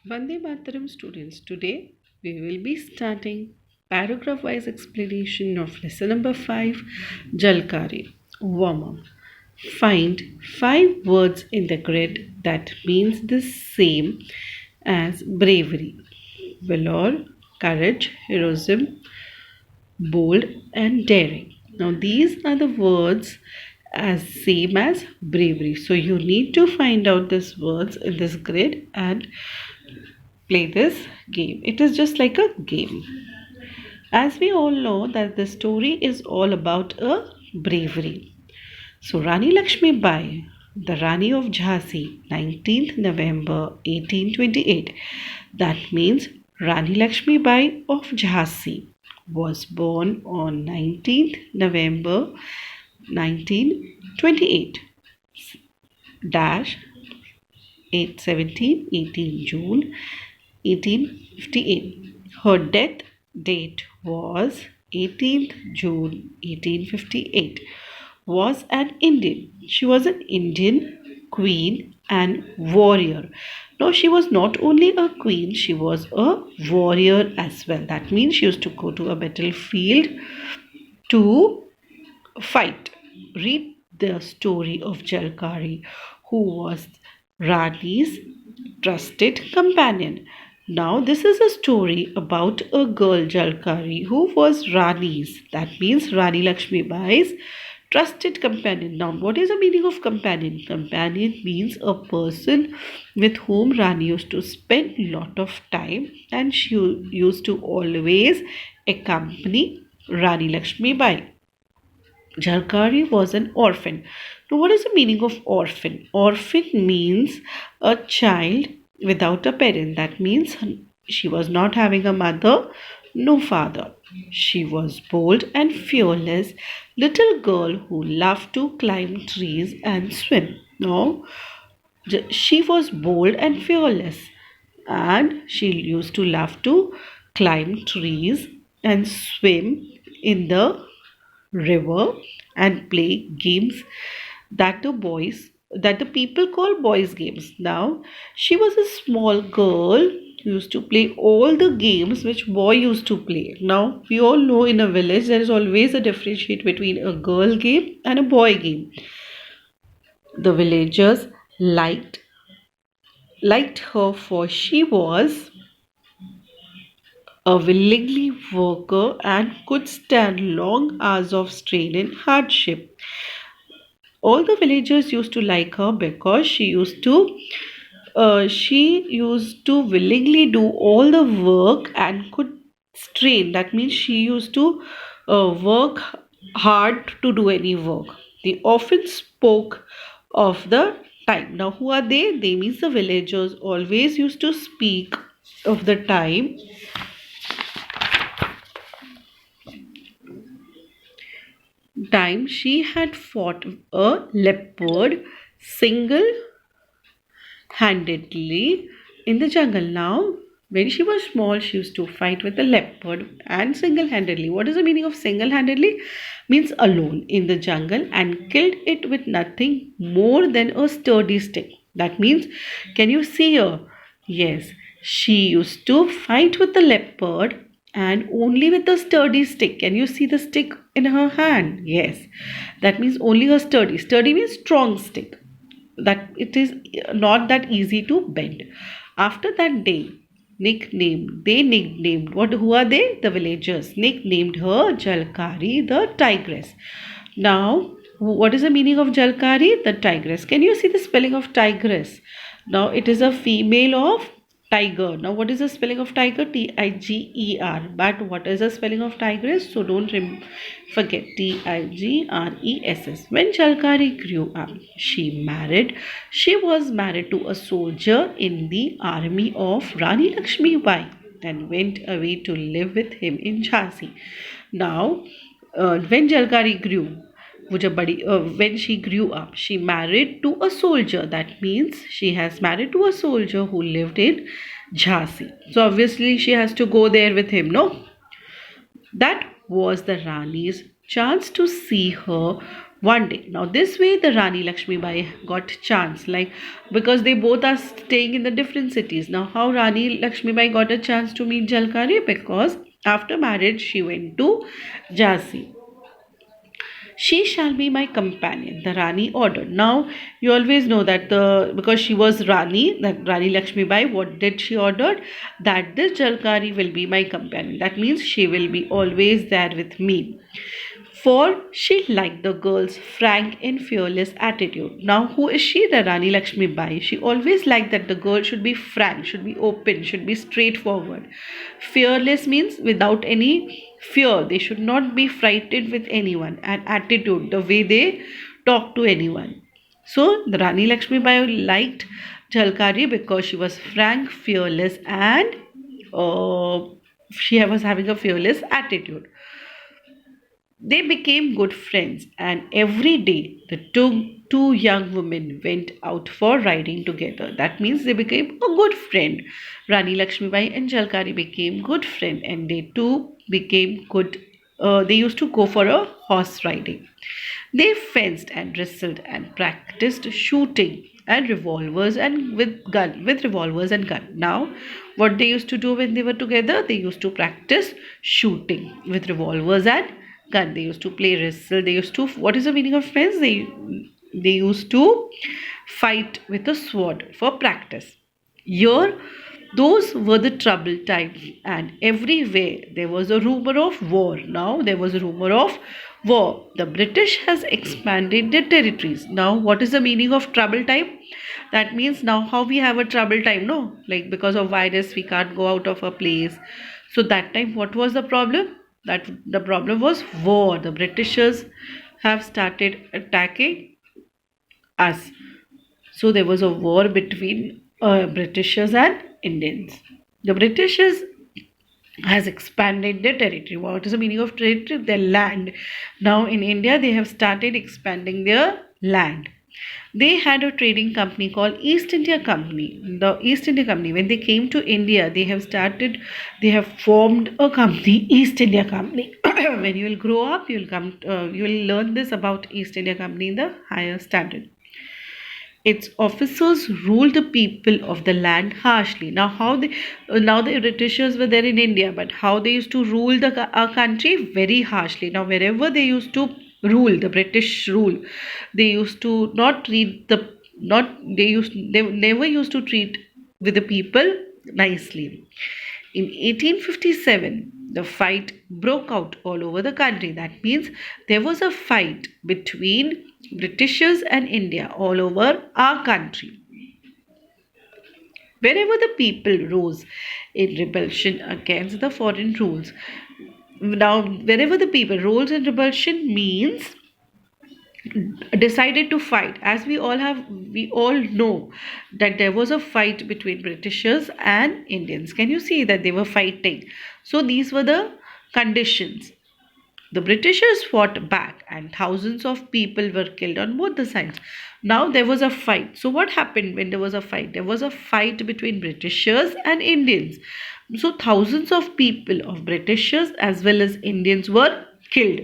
Vande Mataram students, today we will be starting paragraph wise explanation of lesson number 5, Jalkari. Warm up. Find 5 words in the grid that means the same as bravery, valor, courage, heroism, bold, and daring. Now, these are the words as same as bravery. So, you need to find out these words in this grid and play this game. It is just like a game. As we all know that the story is all about a bravery. So Rani Lakshmi Bai, the Rani of Jhansi, 19th November 1828. That means Rani Lakshmi Bai of Jhansi was born on 19th November 1928 dash 18 June 1858. Her death date was 18th June 1858. Was an Indian. She was an Indian queen and warrior. No, she was not only a queen, she was a warrior as well. That means she used to go to a battlefield to fight. Read the story of Jalkari, who was Rani's trusted companion. Now, this is a story about a girl Jalkari who was Rani's, that means Rani Lakshmi Bai's trusted companion. Now, what is the meaning of companion? Companion means a person with whom Rani used to spend lot of time and she used to always accompany Rani Lakshmi Bai. Jalkari was an orphan. Now, what is the meaning of orphan? Orphan means a child without a parent. That means she was not having a mother, no father. She was bold and fearless little girl who loved to climb trees and swim. Now, she was bold and fearless, and she used to love to climb trees and swim in the river and play games that the people call boys games. Now she was a small girl who used to play all the games which boy used to play. Now we all know in a village there is always a differentiate between a girl game and a boy game. The villagers liked her for she was a willingly worker and could stand long hours of strain and hardship. All the villagers used to like her because she used to willingly do all the work and could strain. That means she used to work hard to do any work. They often spoke of the time. Now who are they? They means the villagers always used to speak of the time she had fought a leopard single handedly in the jungle. Now, when she was small, she used to fight with a leopard and single handedly. What is the meaning of single handedly? Means alone in the jungle and killed it with nothing more than a sturdy stick. That means, can you see her? Yes, she used to fight with the leopard and only with a sturdy stick. Can you see the stick in her hand? Yes, that means only a sturdy. Sturdy means strong stick, that it is not that easy to bend. After that day, nicknamed what? Who are they? The villagers nicknamed her Jalkari, the tigress. Now, what is the meaning of Jalkari? The tigress. Can you see the spelling of tigress? Now, it is a female of tiger. Now, what is the spelling of tiger? Tiger. But what is the spelling of tigress? So, don't forget Tigress. When Jalkari grew up, she married. She was married to a soldier in the army of Rani Lakshmi Bai and went away to live with him in Jhansi. Now, when Jalkari grew, when she grew up, she married to a soldier. That means she has married to a soldier who lived in Jhansi. So obviously she has to go there with him, no? That was the Rani's chance to see her one day. Now this way the Rani Lakshmi Bai got chance, like, because they both are staying in the different cities. Now how Rani Lakshmi Bai got a chance to meet Jalkari? Because after marriage she went to Jhansi. She shall be my companion, the Rani ordered. Now you always know that because she was Rani, that Rani Lakshmi Bai, what did she ordered? That this Jalkari will be my companion. That means she will be always there with me. For she liked the girl's frank and fearless attitude. Now, who is she? The Rani Lakshmi Bai. She always liked that the girl should be frank, should be open, should be straightforward. Fearless means without any fear. They should not be frightened with anyone. And attitude, the way they talk to anyone. So, the Rani Lakshmi Bai liked Jhalkari because she was frank, fearless, and she was having a fearless attitude. They became good friends, and every day the two young women went out for riding together. That means they became a good friend. Rani Lakshmibai and Jalkari became good friends, and they two became good. They used to go for a horse riding. They fenced and wrestled and practiced shooting and revolvers and with revolvers and gun. Now, what they used to do when they were together, they used to practice shooting with revolvers and gun. They used to play wrestle. They used to, what is the meaning of fence? They used to fight with a sword for practice. Here, those were the troubled times, and everywhere there was a rumor of war. Now there was a rumor of war. The British has expanded their territories. Now, what is the meaning of troubled time? That means now how we have a troubled time, no? Like because of virus, we can't go out of a place. So that time, what was the problem? That the problem was war. The Britishers have started attacking us. So there was a war between Britishers and Indians. The Britishers has expanded their territory. What is the meaning of territory? Their land. Now in India, they have started expanding their land. They had a trading company called East India Company. The East India Company, when they came to India, they have formed a company, East India Company. When you will grow up, you will learn this about East India Company in the higher standard. Its officers ruled the people of the land harshly. Now the Britishers were there in India, but how they used to rule our country? Very harshly. Now wherever they used to rule, the British rule, they used to not treat they never used to treat with the people nicely. In 1857, the fight broke out all over the country. That means there was a fight between Britishers and India all over our country. Wherever the people rose in rebellion against the foreign rules. Now, wherever the people rose in rebellion means decided to fight. As we all know that there was a fight between Britishers and Indians. Can you see that they were fighting? So these were the conditions. The Britishers fought back and thousands of people were killed on both the sides. Now there was a fight. So what happened when there was a fight? There was a fight between Britishers and Indians. So thousands of people of Britishers as well as Indians were killed.